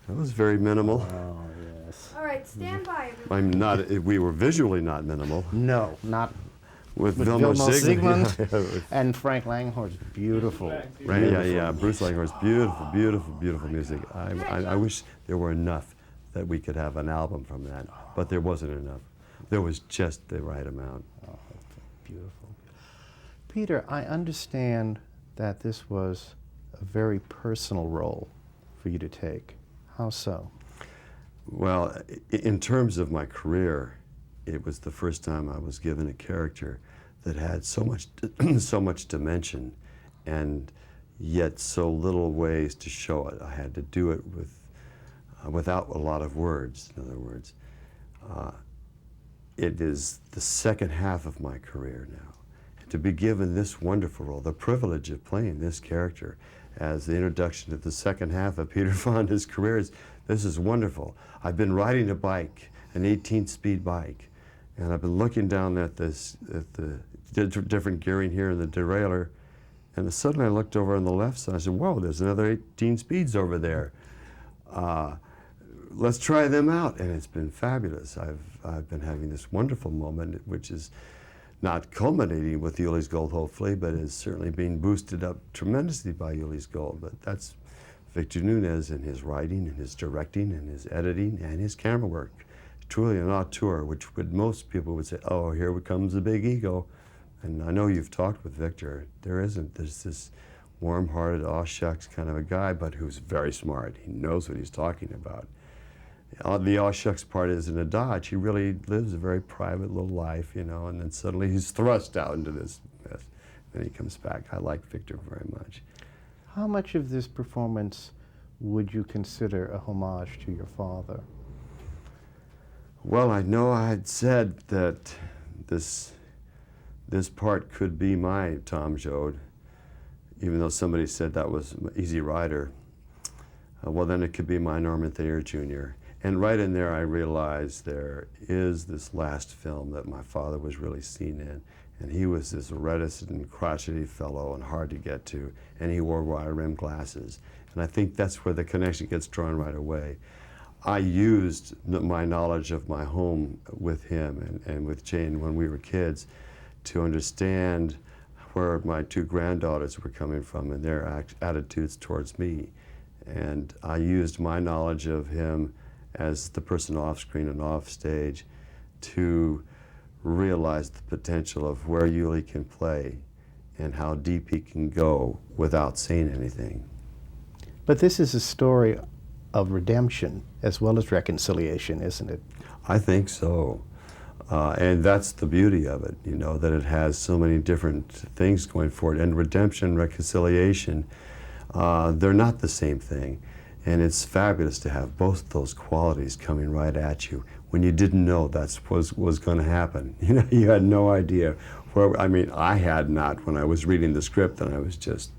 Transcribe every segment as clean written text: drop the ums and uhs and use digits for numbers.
That was very minimal. Oh, yes. All right, stand by, everyone. I'm not. We were visually not minimal. No, not With Vilmo Sigmund. Sigmund and Frank Langhorne's beautiful. Right, yeah. Bruce Langhorne's beautiful music. I wish there were enough that we could have an album from that, but there wasn't enough. There was just the right amount. Oh, beautiful. Peter, I understand that this was a very personal role for you to take. How so? Well, in terms of my career, it was the first time I was given a character that had so much dimension, and yet so little ways to show it. I had to do it without a lot of words. In other words, it is the second half of my career now. To be given this wonderful role, the privilege of playing this character as the introduction to the second half of Peter Fonda's career, this is wonderful. I've been riding a bike, an 18-speed bike, and I've been looking down at the different gearing here in the derailleur, and suddenly I looked over on the left side. I said, whoa, there's another 18 speeds over there. Let's try them out, and it's been fabulous. I've been having this wonderful moment, which is not culminating with Ulee's Gold, hopefully, but is certainly being boosted up tremendously by Ulee's Gold. But that's Victor Nunez and his writing and his directing and his editing and his camera work. Truly an auteur, which most people would say, oh, here comes the big ego. And I know you've talked with Victor. There's this warm-hearted, aw shucks kind of a guy, but who's very smart. He knows what he's talking about. The aw shucks part isn't a dodge. He really lives a very private little life, you know, and then suddenly he's thrust out into this mess. Then he comes back. I like Victor very much. How much of this performance would you consider a homage to your father? Well, I know I had said that this part could be my Tom Joad, even though somebody said that was Easy Rider. Well, then it could be my Norman Thayer Jr. And right in there, I realized there is this last film that my father was really seen in. And he was this reticent, crotchety fellow and hard to get to. And he wore wide-rimmed glasses. And I think that's where the connection gets drawn right away. I used my knowledge of my home with him and with Jane when we were kids to understand where my two granddaughters were coming from and their attitudes towards me. And I used my knowledge of him as the person off screen and off stage to realize the potential of where Ulee can play and how deep he can go without saying anything. But this is a story of redemption as well as reconciliation, isn't it? I think so. And that's the beauty of it, you know, that it has so many different things going for it. And redemption, reconciliation, they're not the same thing. And it's fabulous to have both those qualities coming right at you when you didn't know that's was going to happen. You know, you had no idea. I mean, I had not when I was reading the script, and I was just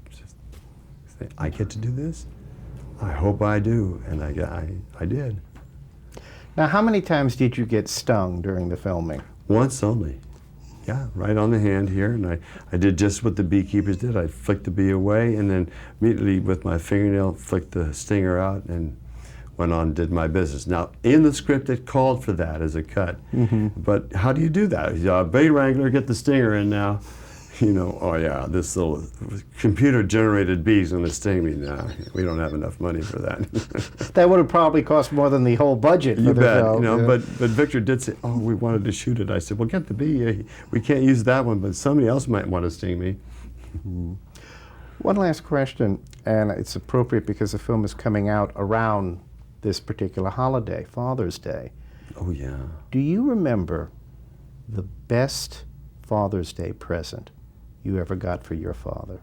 thinking, I get to do this? I hope I do, and I did. Now, how many times did you get stung during the filming? Once only. Yeah, right on the hand here, and I did just what the beekeepers did. I flicked the bee away, and then immediately with my fingernail flicked the stinger out and went on and did my business. Now, in the script, it called for that as a cut, but how do you do that? Bee wrangler, get the stinger in now. You know, oh yeah, this little computer-generated bee's going to sting me now. We don't have enough money for that. That would have probably cost more than the whole budget for You the bet, film. you know, Yeah. but Victor did say, oh, we wanted to shoot it. I said, well, get the bee. We can't use that one, but somebody else might want to sting me. One last question, and it's appropriate because the film is coming out around this particular holiday, Father's Day. Oh, yeah. Do you remember the best Father's Day present you ever got for your father?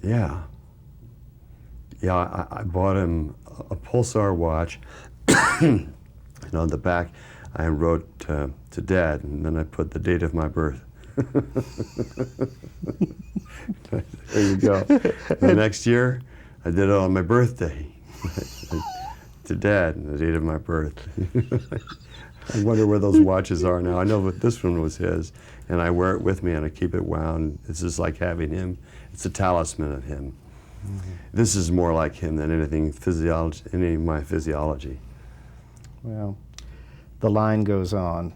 Yeah. Yeah, I bought him a Pulsar watch, and on the back I wrote to Dad, and then I put the date of my birth. There you go. The next year, I did it on my birthday. To Dad, and the date of my birth. I wonder where those watches are now. I know that this one was his, and I wear it with me, and I keep it wound. It's just like having him. It's a talisman of him. This is more like him than anything physiology, any of my physiology. Well, the line goes on.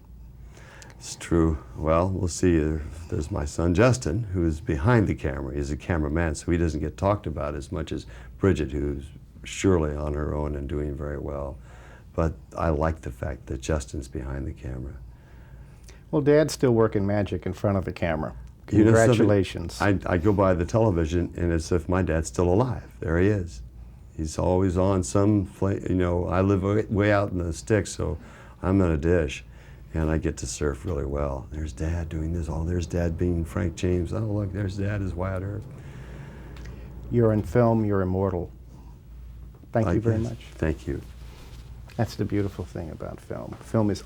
It's true. Well, we'll see. There's my son Justin, who's behind the camera. He's a cameraman, so he doesn't get talked about as much as Bridget, who's surely on her own and doing very well. But I like the fact that Justin's behind the camera. Well, Dad's still working magic in front of the camera. You know something? Congratulations. I go by the television, and it's as if my dad's still alive. There he is. He's always on some, you know, I live way out in the sticks, so I'm in a dish, and I get to surf really well. There's Dad doing this. Oh, there's Dad being Frank James. Oh, look, there's Dad as Wyatt Earp. You're in film, you're immortal. Thank you very much. Thank you. That's the beautiful thing about film. Film is